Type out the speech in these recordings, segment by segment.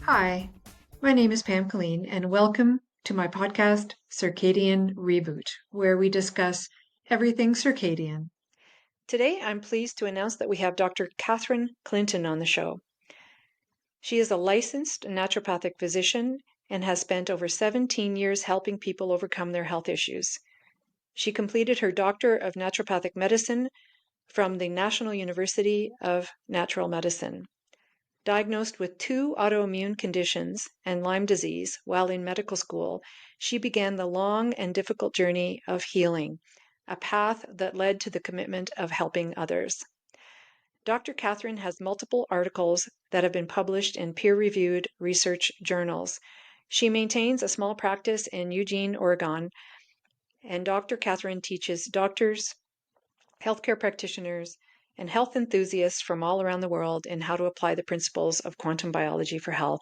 Hi, my name is Pam Killeen, and welcome to my podcast, Circadian Reboot, where we discuss everything circadian. Today, I'm pleased to announce that we have Dr. Catherine Clinton on the show. She is a licensed naturopathic physician and has spent over 17 years helping people overcome their health issues. She completed her Doctor of Naturopathic Medicine from the National University of Natural Medicine. Diagnosed with 2 autoimmune conditions and Lyme disease while in medical school, she began the long and difficult journey of healing, a path that led to the commitment of helping others. Dr. Catherine has multiple articles that have been published in peer-reviewed research journals. She maintains a small practice in Eugene, Oregon, and Dr. Catherine teaches doctors, healthcare practitioners, and health enthusiasts from all around the world in how to apply the principles of quantum biology for health,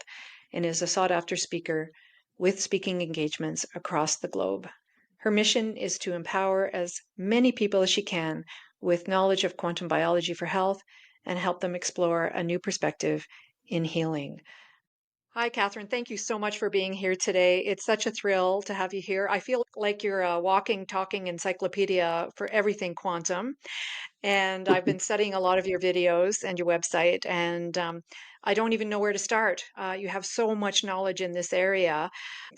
and is a sought-after speaker with speaking engagements across the globe. Her mission is to empower as many people as she can with knowledge of quantum biology for health and help them explore a new perspective in healing. Hi, Catherine. Thank you so much for being here today. It's such a thrill to have you here. I feel like you're a walking, talking encyclopedia for everything quantum. And I've been studying a lot of your videos and your website, and I don't even know where to start. You have so much knowledge in this area.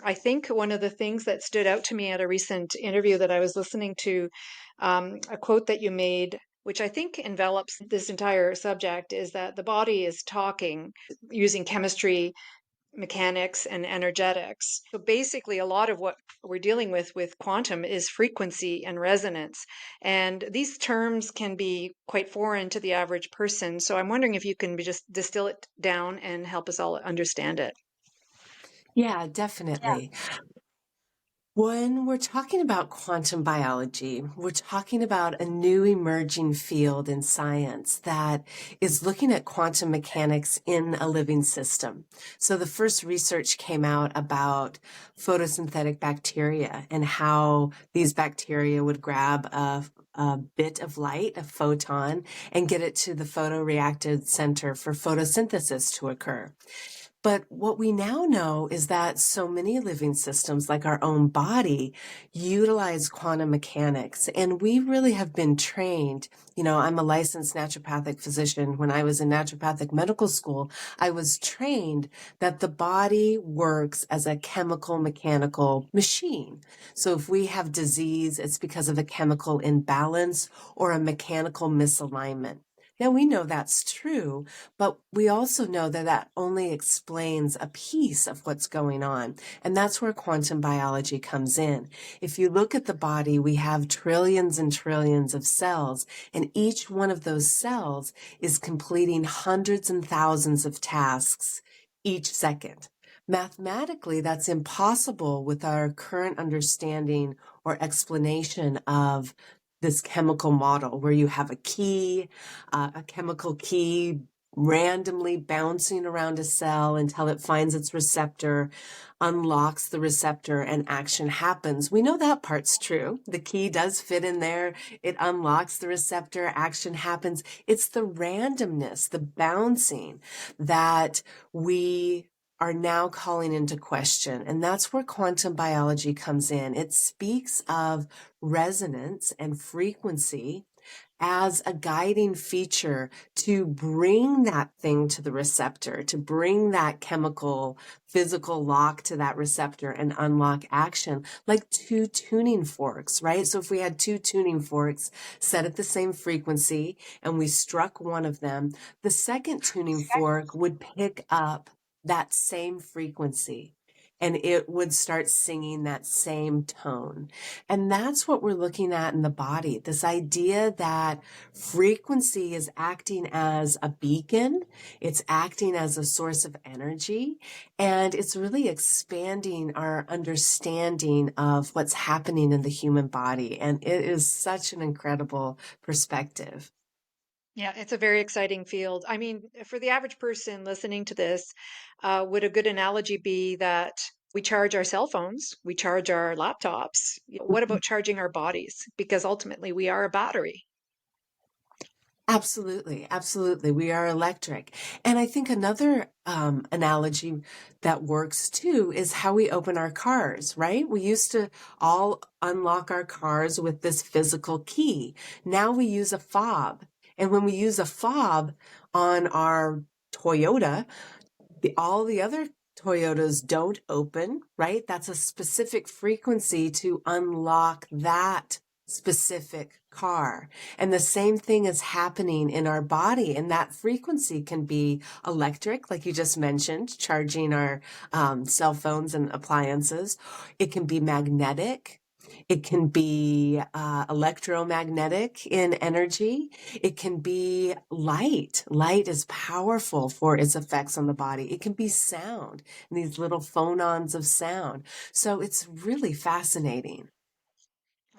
I think one of the things that stood out to me at a recent interview that I was listening to, a quote that you made, which I think envelops this entire subject, is that the body is talking using chemistry, mechanics, and energetics. So basically, a lot of what we're dealing with quantum is frequency and resonance. And these terms can be quite foreign to the average person. So I'm wondering if you can just distill it down and help us all understand it. Yeah, definitely. When we're talking about quantum biology, we're talking about a new emerging field in science that is looking at quantum mechanics in a living system. So the first research came out about photosynthetic bacteria and how these bacteria would grab a bit of light, a photon, and get it to the photoreactive center for photosynthesis to occur. But what we now know is that so many living systems, like our own body, utilize quantum mechanics. And we really have been trained. I'm a licensed naturopathic physician. When I was in naturopathic medical school, I was trained that the body works as a chemical mechanical machine. So if we have disease, it's because of a chemical imbalance or a mechanical misalignment. Now, we know that's true, but we also know that that only explains a piece of what's going on. And that's where quantum biology comes in. If you look at the body, we have trillions and trillions of cells, and each one of those cells is completing hundreds and thousands of tasks each second. Mathematically, that's impossible with our current understanding or explanation of this chemical model where you have a chemical key randomly bouncing around a cell until it finds its receptor, unlocks the receptor, and action happens. We know that part's true. The key does fit in there. It unlocks the receptor, action happens. It's the randomness, the bouncing that we are now calling into question. And that's where quantum biology comes in. It speaks of resonance and frequency as a guiding feature to bring that thing to the receptor, to bring that chemical, physical lock to that receptor and unlock action, like 2 tuning forks, right? So if we had 2 tuning forks set at the same frequency and we struck one of them, the second tuning fork would pick up that same frequency and it would start singing that same tone. And that's what we're looking at in the body. This idea that frequency is acting as a beacon. It's acting as a source of energy. And it's really expanding our understanding of what's happening in the human body. And it is such an incredible perspective. Yeah, it's a very exciting field. I mean, for the average person listening to this, would a good analogy be that we charge our cell phones, we charge our laptops? What about charging our bodies? Because ultimately we are a battery. Absolutely, absolutely. We are electric. And I think another analogy that works too is how we open our cars, right? We used to all unlock our cars with this physical key. Now we use a fob. And when we use a fob on our Toyota, all the other Toyotas don't open, right? That's a specific frequency to unlock that specific car. And the same thing is happening in our body. And that frequency can be electric, like you just mentioned, charging our cell phones and appliances. It can be magnetic. It can be electromagnetic in energy. It can be light. Light is powerful for its effects on the body. It can be sound, and these little phonons of sound. So it's really fascinating.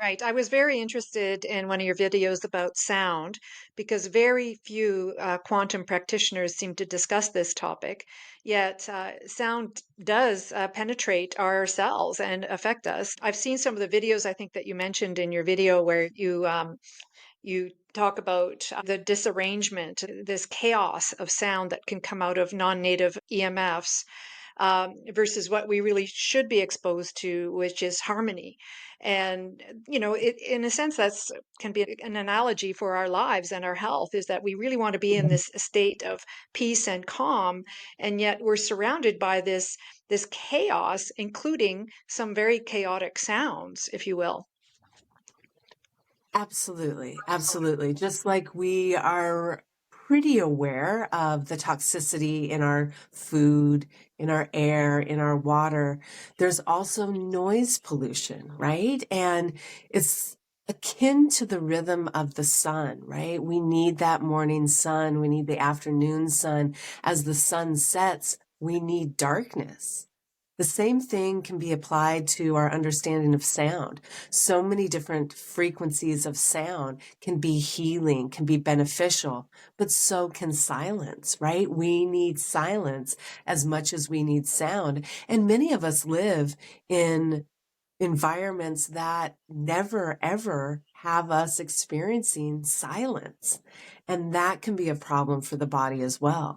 Right. I was very interested in one of your videos about sound because very few quantum practitioners seem to discuss this topic. Yet, sound does penetrate our cells and affect us. I've seen some of the videos I think that you mentioned in your video where you talk about the disarrangement, this chaos of sound that can come out of non-native EMFs versus what we really should be exposed to, which is harmony. And in a sense, that's can be an analogy for our lives and our health. Is that we really want to be in this state of peace and calm, and yet we're surrounded by this chaos, including some very chaotic sounds, if you will. Absolutely. Absolutely. Just like we are pretty aware of the toxicity in our food, in our air, in our water, there's also noise pollution, right? And it's akin to the rhythm of the sun, right? We need that morning sun. We need the afternoon sun. As the sun sets, we need darkness. The same thing can be applied to our understanding of sound. So many different frequencies of sound can be healing, can be beneficial, but so can silence, right? We need silence as much as we need sound. And many of us live in environments that never ever have us experiencing silence. And that can be a problem for the body as well.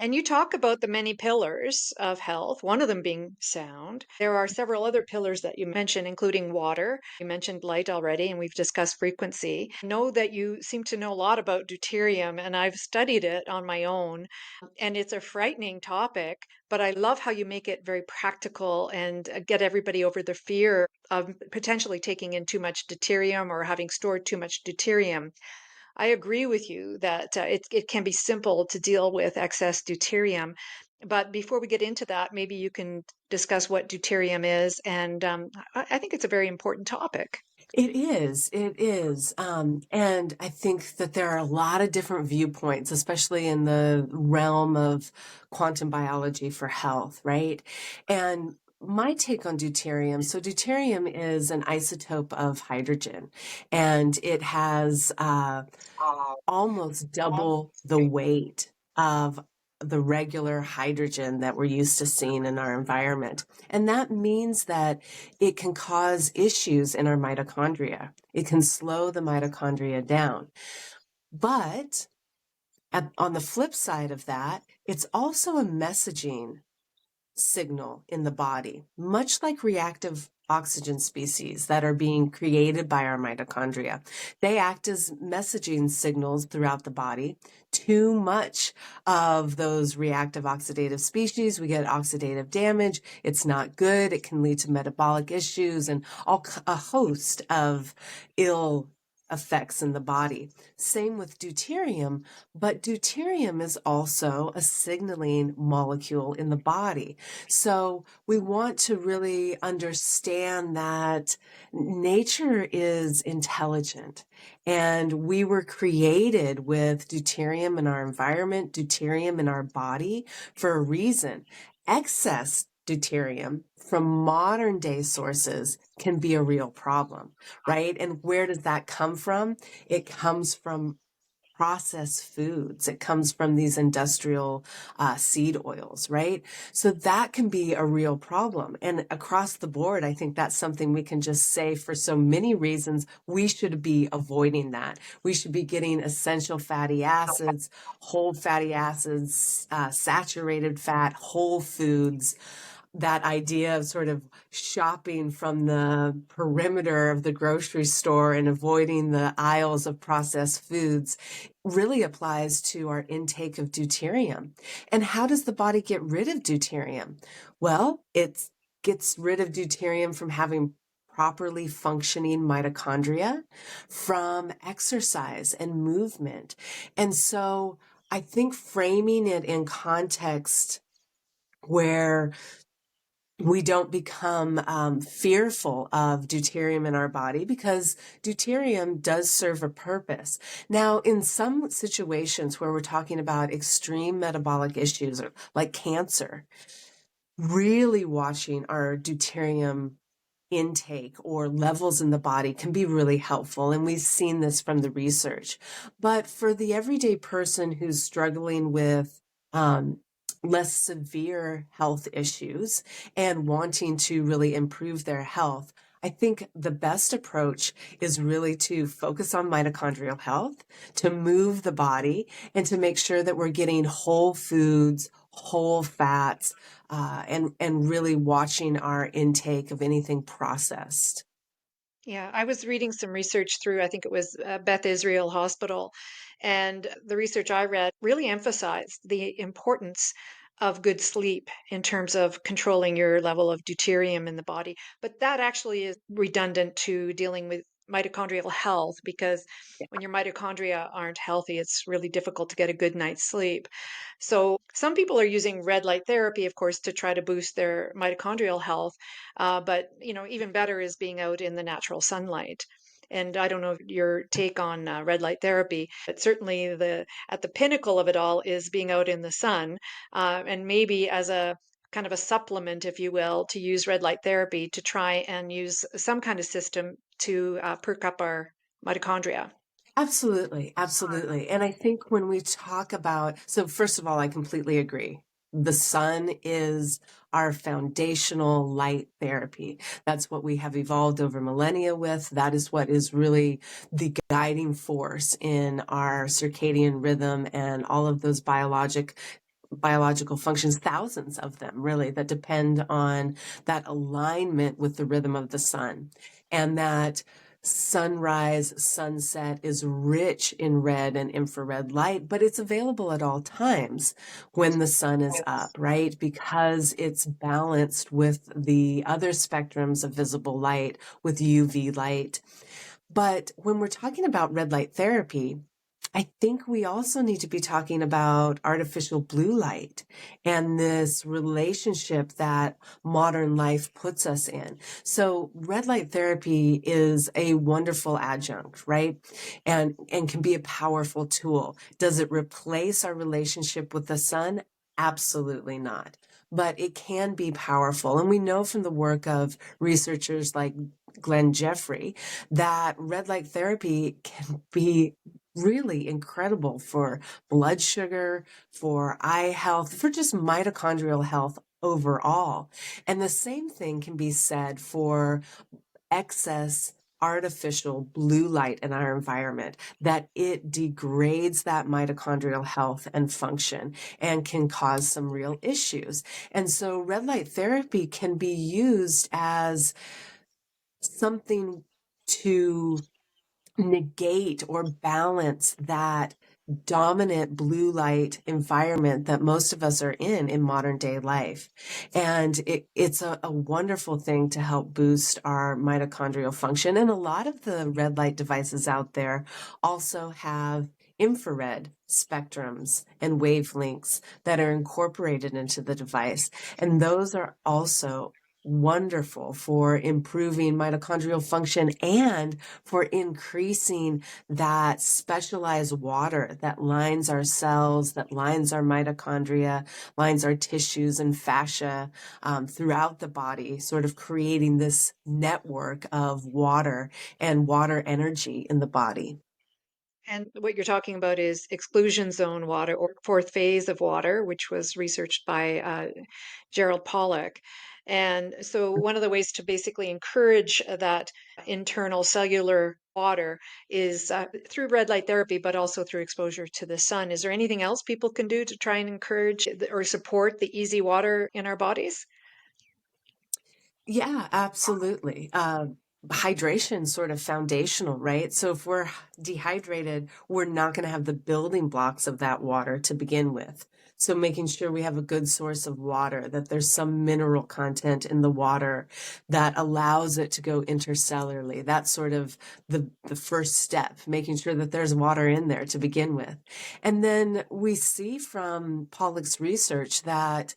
And you talk about the many pillars of health, one of them being sound. There are several other pillars that you mentioned, including water. You mentioned light already, and we've discussed frequency. I know that you seem to know a lot about deuterium, and I've studied it on my own. And it's a frightening topic, but I love how you make it very practical and get everybody over the fear of potentially taking in too much deuterium or having stored too much deuterium. I agree with you that it can be simple to deal with excess deuterium. But before we get into that, maybe you can discuss what deuterium is. And I think it's a very important topic. It is. It is. And I think that there are a lot of different viewpoints, especially in the realm of quantum biology for health, right? And my take on deuterium, so deuterium is an isotope of hydrogen, and it has almost double the weight of the regular hydrogen that we're used to seeing in our environment. And that means that it can cause issues in our mitochondria. It can slow the mitochondria down. But on the flip side of that, it's also a messaging signal in the body, much like reactive oxygen species that are being created by our mitochondria. They act as messaging signals throughout the body. Too much of those reactive oxidative species, we get oxidative damage. It's not good. It can lead to metabolic issues and a host of ill effects in the body. Same with deuterium, but deuterium is also a signaling molecule in the body. So we want to really understand that nature is intelligent, and we were created with deuterium in our environment, deuterium in our body for a reason. Excess deuterium from modern day sources can be a real problem, right? And where does that come from? It comes from processed foods. It comes from these industrial seed oils, right? So that can be a real problem. And across the board, I think that's something we can just say for so many reasons, we should be avoiding that. We should be getting essential fatty acids, whole fatty acids, saturated fat, whole foods. That idea of sort of shopping from the perimeter of the grocery store and avoiding the aisles of processed foods really applies to our intake of deuterium. And how does the body get rid of deuterium? Well, it gets rid of deuterium from having properly functioning mitochondria, from exercise and movement. And so I think framing it in context where we don't become fearful of deuterium in our body, because deuterium does serve a purpose. Now, in some situations where we're talking about extreme metabolic issues, or like cancer, really watching our deuterium intake or levels in the body can be really helpful. And we've seen this from the research. But for the everyday person who's struggling with less severe health issues and wanting to really improve their health, I think the best approach is really to focus on mitochondrial health, to move the body, and to make sure that we're getting whole foods, whole fats, and really watching our intake of anything processed. Yeah, I was reading some research through, I think it was Beth Israel Hospital, and the research I read really emphasized the importance of good sleep in terms of controlling your level of deuterium in the body. But that actually is redundant to dealing with mitochondrial health, because when your mitochondria aren't healthy, it's really difficult to get a good night's sleep. So some people are using red light therapy, of course, to try to boost their mitochondrial health. But even better is being out in the natural sunlight. And I don't know your take on red light therapy, but certainly the at the pinnacle of it all is being out in the sun, and maybe as a kind of a supplement, if you will, to use red light therapy to try and use some kind of system to perk up our mitochondria. Absolutely, absolutely. And I think when we talk about, so first of all, I completely agree. The sun is our foundational light therapy. That's what we have evolved over millennia with. That is what is really the guiding force in our circadian rhythm and all of those biological functions, thousands of them really, that depend on that alignment with the rhythm of the sun. And that sunrise, sunset is rich in red and infrared light, but it's available at all times when the sun is up, right? Because it's balanced with the other spectrums of visible light, with UV light. But when we're talking about red light therapy, I think we also need to be talking about artificial blue light and this relationship that modern life puts us in. So red light therapy is a wonderful adjunct, right? And can be a powerful tool. Does it replace our relationship with the sun? Absolutely not. But it can be powerful. And we know from the work of researchers like Glenn Jeffrey that red light therapy can be really incredible for blood sugar, for eye health, for just mitochondrial health overall. And the same thing can be said for excess artificial blue light in our environment, that it degrades that mitochondrial health and function and can cause some real issues. And so red light therapy can be used as something to negate or balance that dominant blue light environment that most of us are in modern day life. And it's a wonderful thing to help boost our mitochondrial function. And a lot of the red light devices out there also have infrared spectrums and wavelengths that are incorporated into the device. And those are also wonderful for improving mitochondrial function and for increasing that specialized water that lines our cells, that lines our mitochondria, lines our tissues and fascia throughout the body, sort of creating this network of water and water energy in the body. And what you're talking about is exclusion zone water or fourth phase of water, which was researched by Gerald Pollack. And so, one of the ways to basically encourage that internal cellular water is through red light therapy, but also through exposure to the sun. Is there anything else people can do to try and encourage or support the easy water in our bodies? Yeah, absolutely. Hydration sort of foundational, right? So if we're dehydrated, we're not going to have the building blocks of that water to begin with. So making sure we have a good source of water, that there's some mineral content in the water that allows it to go intercellularly. That's sort of the first step, making sure that there's water in there to begin with. And then we see from Pollack's research that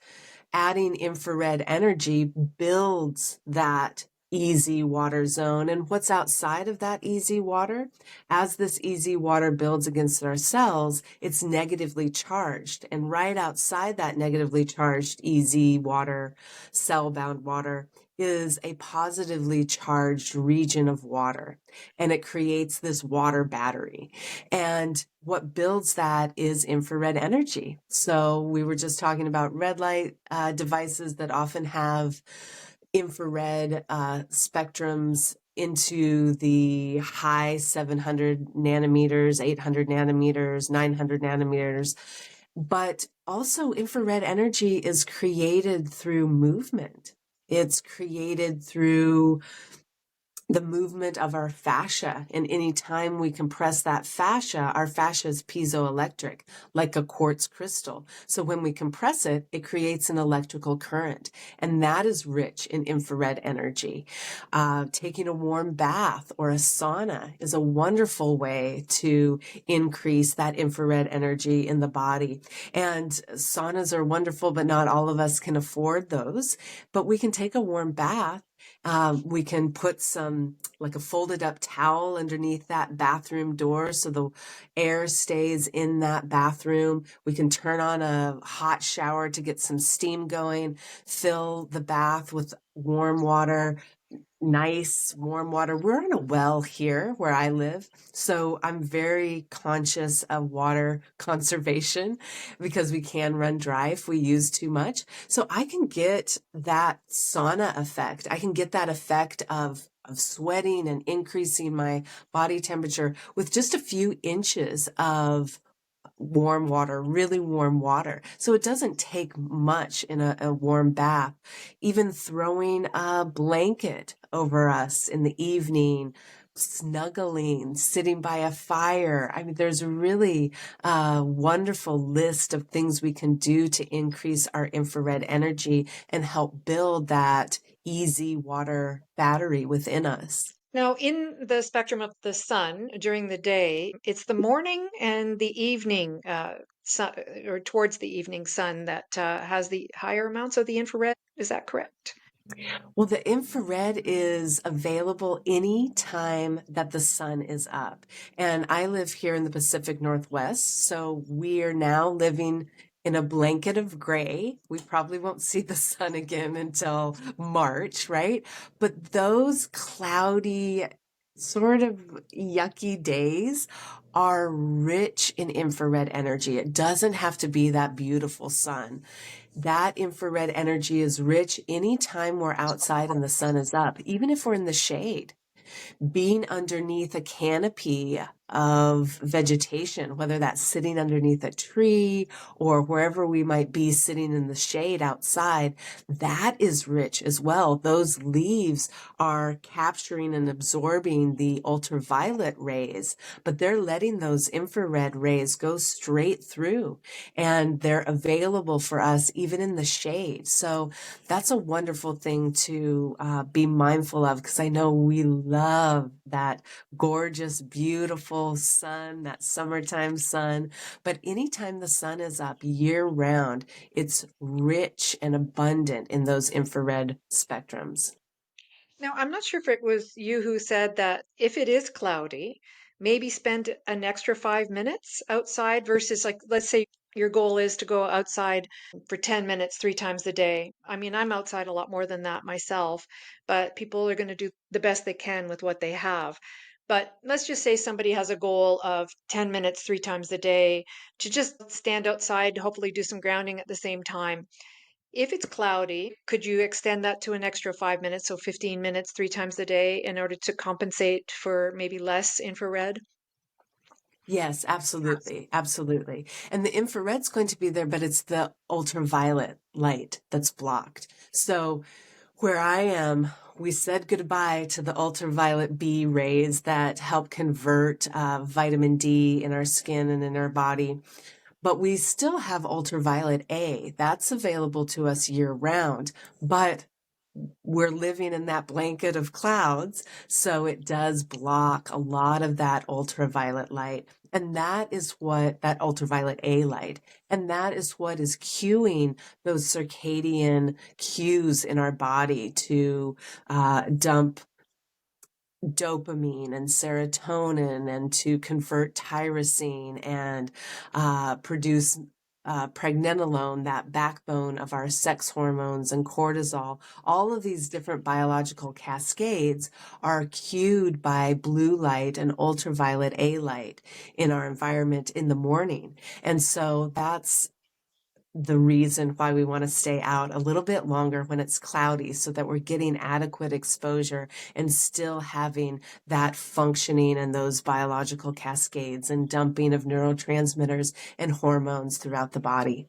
adding infrared energy builds that easy water zone. And what's outside of that easy water? As this easy water builds against our cells, it's negatively charged. And right outside that negatively charged easy water, cell-bound water, is a positively charged region of water. And it creates this water battery. And what builds that is infrared energy. So we were just talking about red light devices that often have infrared spectrums into the high 700 nanometers, 800 nanometers, 900 nanometers. But also infrared energy is created through movement. It's created through the movement of our fascia. And anytime we compress that fascia, our fascia is piezoelectric, like a quartz crystal. So when we compress it, it creates an electrical current. And that is rich in infrared energy. Taking a warm bath or a sauna is a wonderful way to increase that infrared energy in the body. And saunas are wonderful, but not all of us can afford those. But we can take a warm bath. We can put like a folded up towel underneath that bathroom door so the air stays in that bathroom. We can turn on a hot shower to get some steam going, fill the bath with warm water, nice warm water. We're on a well here where I live, so I'm very conscious of water conservation because we can run dry if we use too much. So I can get that sauna effect. I can get that effect of sweating and increasing my body temperature with just a few inches of warm water, really warm water. So it doesn't take much in a warm bath. Even throwing a blanket over us in the evening, snuggling, sitting by a fire. I mean, there's really a wonderful list of things we can do to increase our infrared energy and help build that easy water battery within us. Now, in the spectrum of the sun during the day, it's the morning and the evening sun, or towards the evening sun, that has the higher amounts of the infrared. Is that correct? Well, the infrared is available any time that the sun is up. And I live here in the Pacific Northwest, so we are now living in a blanket of gray. We probably won't see the sun again until March, right? But those cloudy, sort of yucky days are rich in infrared energy. It doesn't have to be that beautiful sun. That infrared energy is rich anytime we're outside and the sun is up, even if we're in the shade. Being underneath a canopy of vegetation, whether that's sitting underneath a tree or wherever we might be sitting in the shade outside, that is rich as well. Those leaves are capturing and absorbing the ultraviolet rays, but they're letting those infrared rays go straight through, and they're available for us even in the shade. So that's a wonderful thing to be mindful of, because I know we love that gorgeous, beautiful sun, that summertime sun. But anytime the sun is up year round, it's rich and abundant in those infrared spectrums. Now, I'm not sure if it was you who said that if it is cloudy, maybe spend an extra 5 minutes outside versus, like, let's say your goal is to go outside for 10 minutes 3 times a day. I mean, I'm outside a lot more than that myself, but people are going to do the best they can with what they have. But let's just say somebody has a goal of 10 minutes 3 times a day to just stand outside, hopefully do some grounding at the same time. If it's cloudy, could you extend that to an extra 5 minutes, so 15 minutes 3 times a day in order to compensate for maybe less infrared? Yes, absolutely. Absolutely. And the infrared's going to be there, but it's the ultraviolet light that's blocked. So where I am, we said goodbye to the ultraviolet B rays that help convert vitamin D in our skin and in our body. But we still have ultraviolet A. That's available to us year round. But we're living in that blanket of clouds, so it does block a lot of that ultraviolet light. And that is what that ultraviolet A light, and that is what is cueing those circadian cues in our body to dump dopamine and serotonin and to convert tyrosine and produce pregnenolone, that backbone of our sex hormones, and cortisol. All of these different biological cascades are cued by blue light and ultraviolet A light in our environment in the morning. And so that's the reason why we want to stay out a little bit longer when it's cloudy, so that we're getting adequate exposure and still having that functioning and those biological cascades and dumping of neurotransmitters and hormones throughout the body.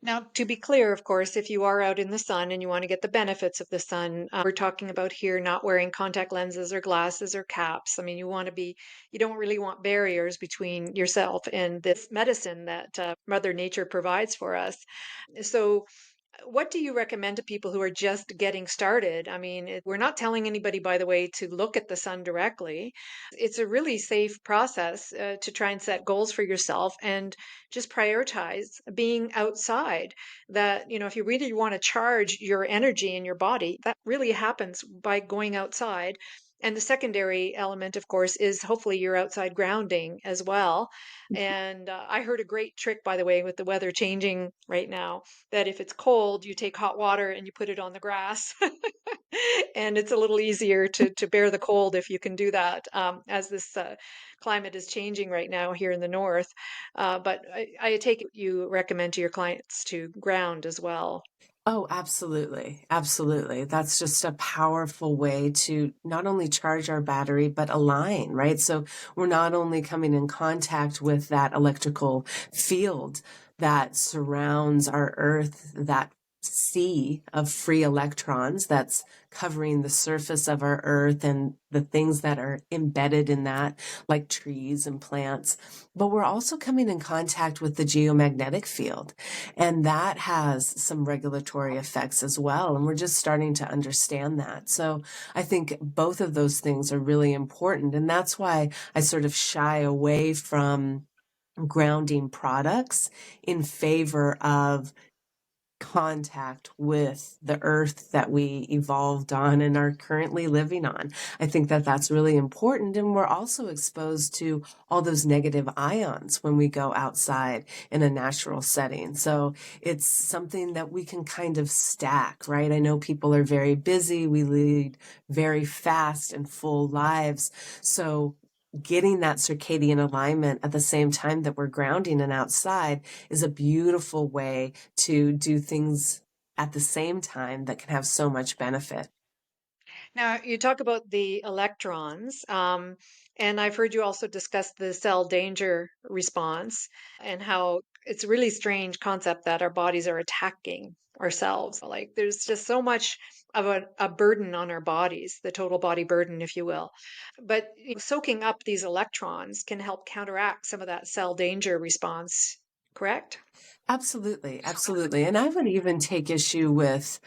Now, to be clear, of course, if you are out in the sun and you want to get the benefits of the sun, we're talking about here not wearing contact lenses or glasses or caps. I mean, you don't really want barriers between yourself and this medicine that Mother Nature provides for us. So, what do you recommend to people who are just getting started? I mean, we're not telling anybody, by the way, to look at the sun directly. It's a really safe process to try and set goals for yourself and just prioritize being outside. That, if you really want to charge your energy in your body, that really happens by going outside. And the secondary element, of course, is hopefully you're outside grounding as well. And I heard a great trick, by the way, with the weather changing right now, that if it's cold, you take hot water and you put it on the grass. And it's a little easier to bear the cold if you can do that, as this climate is changing right now here in the north. But I take it you recommend to your clients to ground as well. Oh, absolutely. Absolutely. That's just a powerful way to not only charge our battery, but align, right? So we're not only coming in contact with that electrical field that surrounds our Earth, that sea of free electrons that's covering the surface of our Earth and the things that are embedded in that, like trees and plants, but we're also coming in contact with the geomagnetic field. And that has some regulatory effects as well. And we're just starting to understand that. So I think both of those things are really important. And that's why I sort of shy away from grounding products in favor of contact with the earth that we evolved on and are currently living on. I think that that's really important. And we're also exposed to all those negative ions when we go outside in a natural setting. So it's something that we can kind of stack, right? I know people are very busy. We lead very fast and full lives. So getting that circadian alignment at the same time that we're grounding and outside is a beautiful way to do things at the same time that can have so much benefit. Now, you talk about the electrons, and I've heard you also discuss the cell danger response and how it's a really strange concept that our bodies are attacking ourselves. Like, there's just so much of a burden on our bodies, the total body burden, if you will. But soaking up these electrons can help counteract some of that cell danger response, correct? Absolutely, absolutely. And I would even take issue with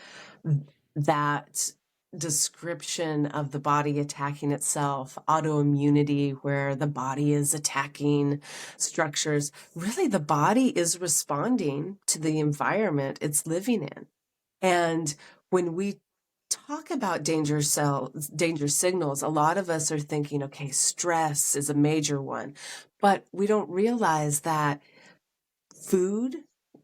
that description of the body attacking itself, autoimmunity, where the body is attacking structures. Really, the body is responding to the environment it's living in. And when we talk about danger signals, a lot of us are thinking, okay, stress is a major one, but we don't realize that food,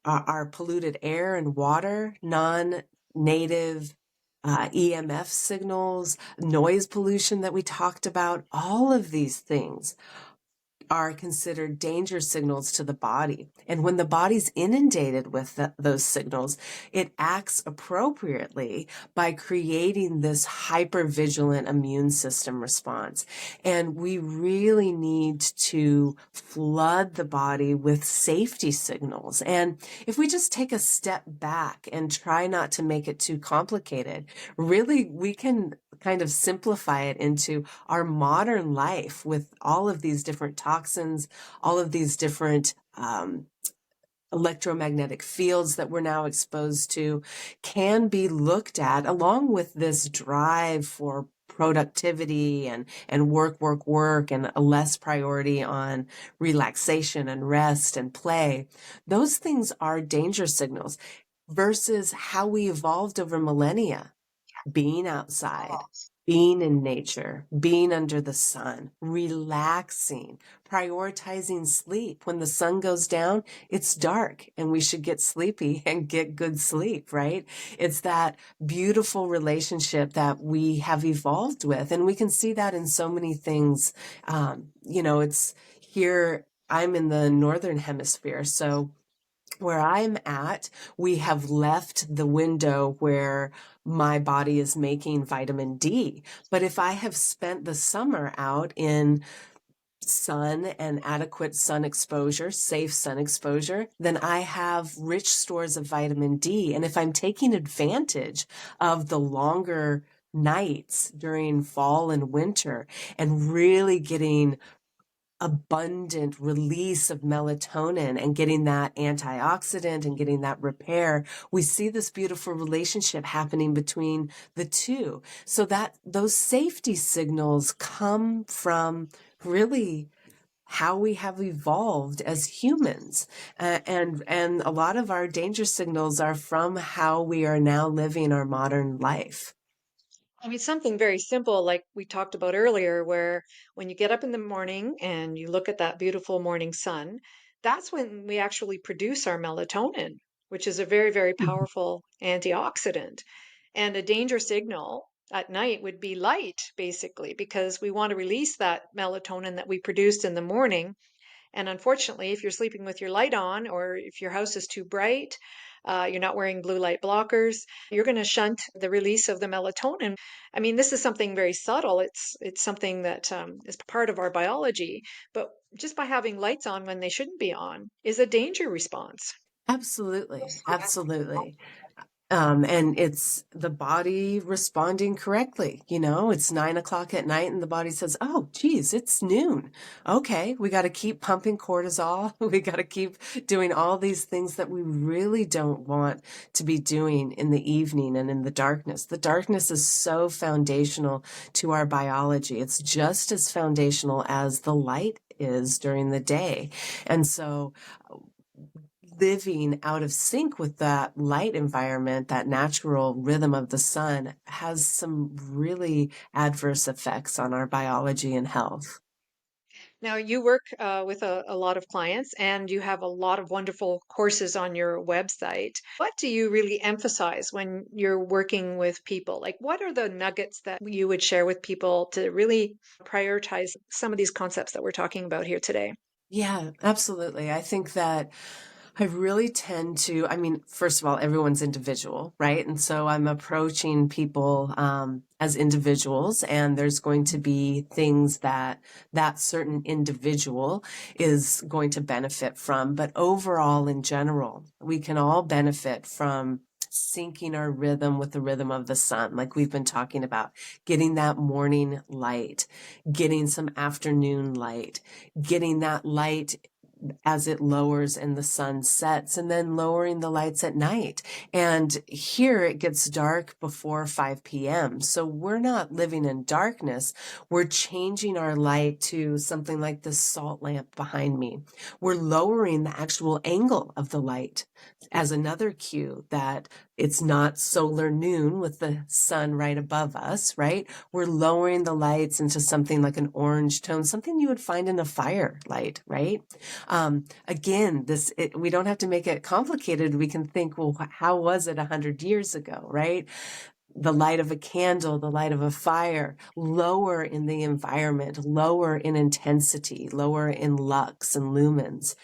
our polluted air and water, non-native EMF signals, noise pollution that we talked about, all of these things are considered danger signals to the body. And when the body's inundated with those signals, it acts appropriately by creating this hypervigilant immune system response. And we really need to flood the body with safety signals. And if we just take a step back and try not to make it too complicated, really we can kind of simplify it into our modern life with all of these different toxins, all of these different electromagnetic fields that we're now exposed to can be looked at along with this drive for productivity and work, and a less priority on relaxation and rest and play. Those things are danger signals versus how we evolved over millennia. Being outside, being in nature, being under the sun, relaxing, prioritizing sleep. When the sun goes down, it's dark and we should get sleepy and get good sleep, right? It's that beautiful relationship that we have evolved with. And we can see that in so many things. It's here, I'm in the Northern Hemisphere. So where I'm at, we have left the window where my body is making vitamin D. But if I have spent the summer out in sun and adequate sun exposure, safe sun exposure, then I have rich stores of vitamin D. And if I'm taking advantage of the longer nights during fall and winter and really getting abundant release of melatonin and getting that antioxidant and getting that repair, we see this beautiful relationship happening between the two. So that those safety signals come from really how we have evolved as humans. And a lot of our danger signals are from how we are now living our modern life. I mean, something very simple, like we talked about earlier, where when you get up in the morning and you look at that beautiful morning sun, that's when we actually produce our melatonin, which is a very, very powerful antioxidant. And a danger signal at night would be light, basically, because we want to release that melatonin that we produced in the morning. And unfortunately, if you're sleeping with your light on, or if your house is too bright, you're not wearing blue light blockers, you're going to shunt the release of the melatonin. I mean, this is something very subtle. It's something that is part of our biology, but just by having lights on when they shouldn't be on is a danger response. Absolutely. Absolutely. And it's the body responding correctly. It's 9 o'clock at night and the body says, oh, geez, it's noon. Okay. We got to keep pumping cortisol. We got to keep doing all these things that we really don't want to be doing in the evening and in the darkness. The darkness is so foundational to our biology. It's just as foundational as the light is during the day. And so living out of sync with that light environment, that natural rhythm of the sun, has some really adverse effects on our biology and health. Now, you work with a lot of clients and you have a lot of wonderful courses on your website. What do you really emphasize when you're working with people? Like, what are the nuggets that you would share with people to really prioritize some of these concepts that we're talking about here today? Yeah, absolutely. I think that I really tend to, first of all, everyone's individual, right? And so I'm approaching people as individuals, and there's going to be things that that certain individual is going to benefit from. But overall, in general, we can all benefit from syncing our rhythm with the rhythm of the sun, like we've been talking about, getting that morning light, getting some afternoon light, getting that light as it lowers and the sun sets, and then lowering the lights at night. And here it gets dark before 5 p.m. So we're not living in darkness. We're changing our light to something like this salt lamp behind me. We're lowering the actual angle of the light as another cue that it's not solar noon with the sun right above us, right? We're lowering the lights into something like an orange tone, something you would find in a firelight, right? Again, we don't have to make it complicated. We can think, well, how was it 100 years ago, right? the light of a candle, the light of a fire, lower in the environment, lower in intensity, lower in lux and lumens.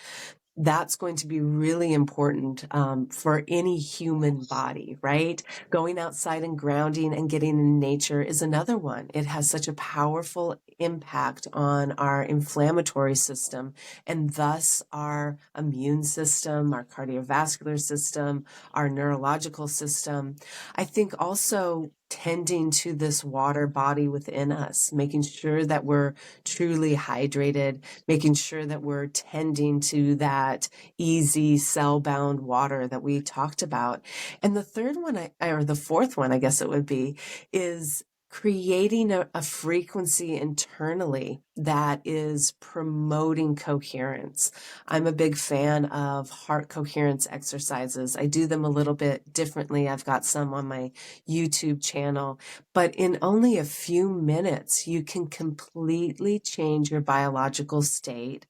That's going to be really important for any human body, right? Going outside and grounding and getting in nature is another one. It has such a powerful impact on our inflammatory system and thus our immune system, our cardiovascular system, our neurological system. I think also tending to this water body within us, making sure that we're truly hydrated, making sure that we're tending to that easy cell-bound water that we talked about. And the third one, or the fourth one, I guess it would be, is creating a frequency internally that is promoting coherence. I'm a big fan of heart coherence exercises. I do them a little bit differently. I've got some on my YouTube channel, but in only a few minutes, you can completely change your biological state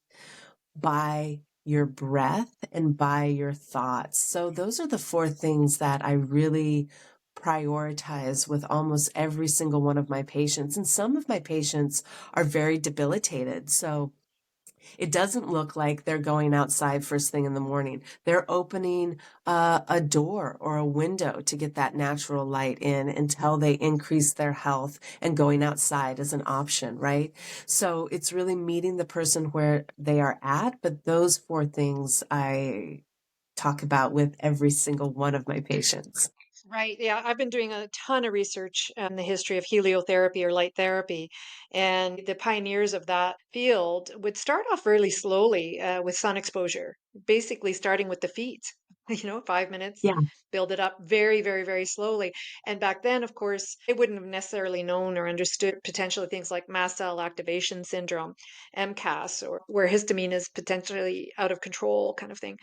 by your breath and by your thoughts. So those are the four things that I really prioritize with almost every single one of my patients. And some of my patients are very debilitated. So it doesn't look like they're going outside first thing in the morning. They're opening a door or a window to get that natural light in until they increase their health, and going outside is an option, right? So it's really meeting the person where they are at. But those four things I talk about with every single one of my patients. Right. Yeah. I've been doing a ton of research on the history of heliotherapy or light therapy. And the pioneers of that field would start off really slowly with sun exposure, basically starting with the feet, 5 minutes, Yeah. build it up very, very, very slowly. And back then, of course, they wouldn't have necessarily known or understood potentially things like mast cell activation syndrome, MCAS, or where histamine is potentially out of control kind of thing.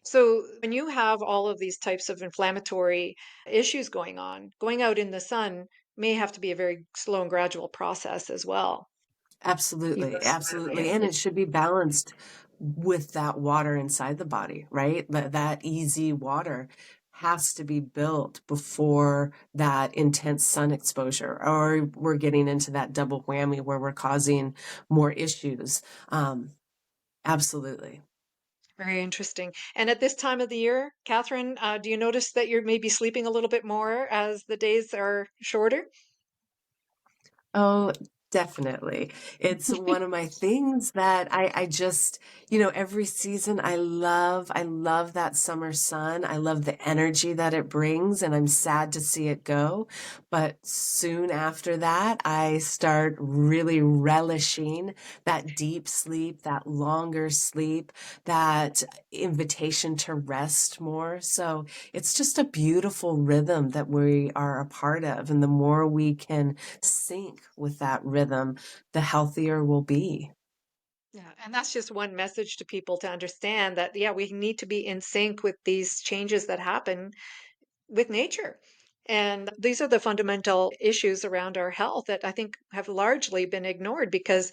So, when you have all of these types of inflammatory issues going on, going out in the sun may have to be a very slow and gradual process as well. Absolutely, Because absolutely. And it should be balanced with that water inside the body, right? That easy water has to be built before that intense sun exposure, or we're getting into that double whammy where we're causing more issues. Absolutely. very interesting. And at this time of the year, Catherine, do you notice that you're maybe sleeping a little bit more as the days are shorter? Oh, definitely. It's one of my things that I just, every season I love that summer sun. I love the energy that it brings, and I'm sad to see it go. But soon after that, I start really relishing that deep sleep, that longer sleep, that invitation to rest more. So it's just a beautiful rhythm that we are a part of. And the more we can sync with that rhythm, the healthier we'll be. Yeah, and that's just one message to people to understand that, yeah, we need to be in sync with these changes that happen with nature. And these are the fundamental issues around our health that I think have largely been ignored because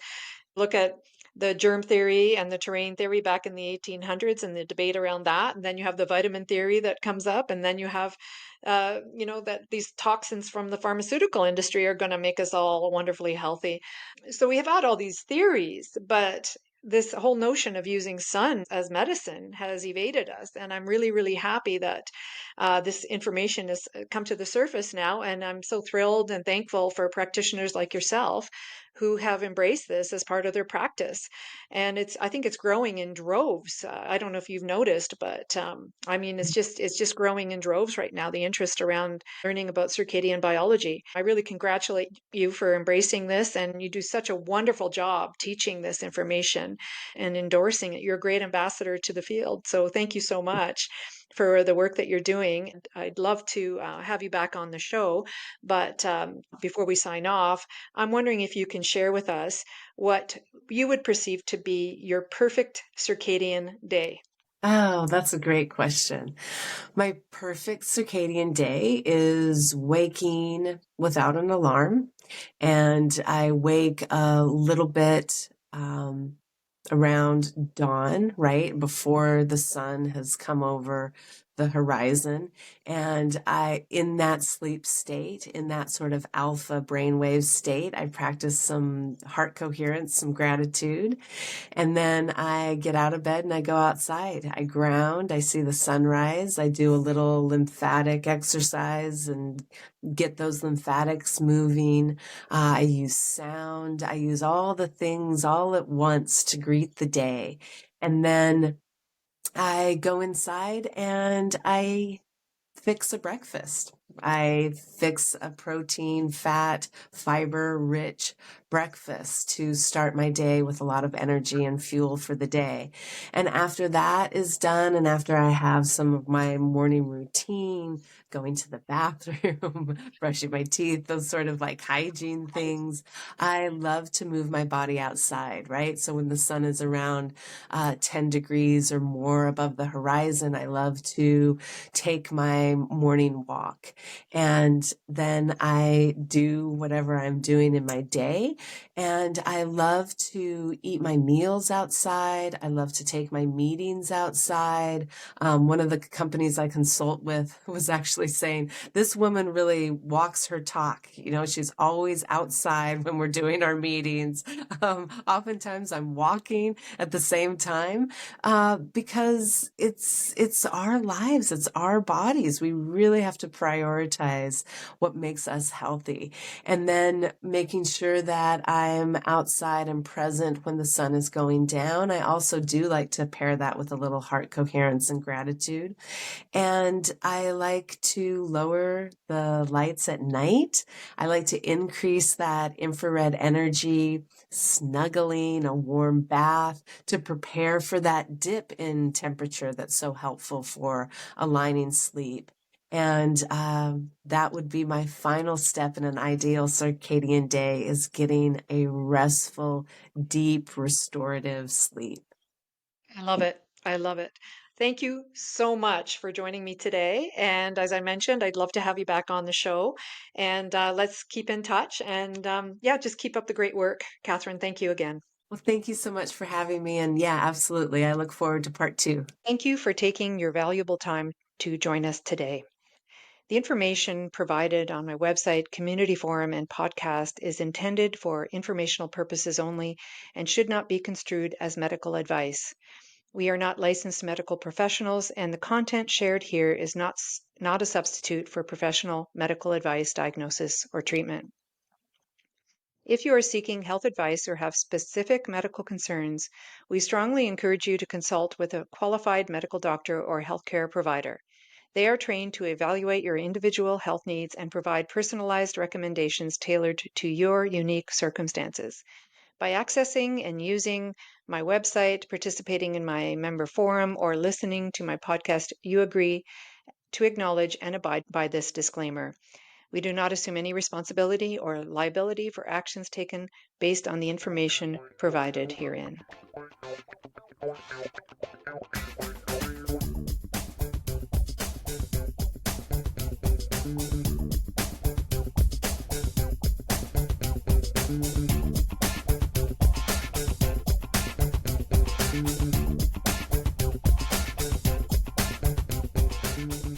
look at the germ theory and the terrain theory back in the 1800s and the debate around that. And then you have the vitamin theory that comes up. And then you have, that these toxins from the pharmaceutical industry are going to make us all wonderfully healthy. So we have had all these theories, but this whole notion of using sun as medicine has evaded us. And I'm really, really happy that this information has come to the surface now. And I'm so thrilled and thankful for practitioners like yourself who have embraced this as part of their practice. And I think it's growing in droves. I don't know if you've noticed, but I mean, it's just growing in droves right now, the interest around learning about circadian biology. I really congratulate you for embracing this, and you do such a wonderful job teaching this information and endorsing it. You're a great ambassador to the field. So thank you so much for the work that you're doing. I'd love to have you back on the show. But before we sign off, I'm wondering if you can share with us what you would perceive to be your perfect circadian day. Oh, that's a great question. My perfect circadian day is waking without an alarm. And I wake a little bit around dawn, right? Before the sun has come over the horizon. And in that sleep state, in that sort of alpha brainwave state, I practice some heart coherence, some gratitude. And then I get out of bed and I go outside. I ground, I see the sunrise, I do a little lymphatic exercise and get those lymphatics moving. I use sound, I use all the things all at once to greet the day. And then I go inside and I fix a breakfast. I fix a protein, fat, fiber rich breakfast to start my day with a lot of energy and fuel for the day. And after that is done, and after I have some of my morning routine, going to the bathroom, brushing my teeth, those sort of like hygiene things, I love to move my body outside, right? So when the sun is around 10 degrees or more above the horizon, I love to take my morning walk. And then I do whatever I'm doing in my day. And I love to eat my meals outside. I love to take my meetings outside. One of the companies I consult with was actually saying, this woman really walks her talk. You know, she's always outside when we're doing our meetings. Oftentimes I'm walking at the same time because it's our lives, it's our bodies. We really have to prioritize what makes us healthy. And then making sure that I'm outside and present when the sun is going down. I also do like to pair that with a little heart coherence and gratitude. And I like to lower the lights at night. I like to increase that infrared energy, snuggling, a warm bath to prepare for that dip in temperature that's so helpful for aligning sleep. And that would be my final step in an ideal circadian day, is getting a restful, deep, restorative sleep. I love it. I love it. Thank you so much for joining me today. And as I mentioned, I'd love to have you back on the show. And let's keep in touch. And yeah, just keep up the great work. Catherine, thank you again. Well, thank you so much for having me. And yeah, absolutely. I look forward to part 2. Thank you for taking your valuable time to join us today. The information provided on my website, community forum, and podcast is intended for informational purposes only and should not be construed as medical advice. We are not licensed medical professionals, and the content shared here is not a substitute for professional medical advice, diagnosis, or treatment. If you are seeking health advice or have specific medical concerns, we strongly encourage you to consult with a qualified medical doctor or healthcare provider. They are trained to evaluate your individual health needs and provide personalized recommendations tailored to your unique circumstances. By accessing and using my website, participating in my member forum, or listening to my podcast, you agree to acknowledge and abide by this disclaimer. We do not assume any responsibility or liability for actions taken based on the information provided herein.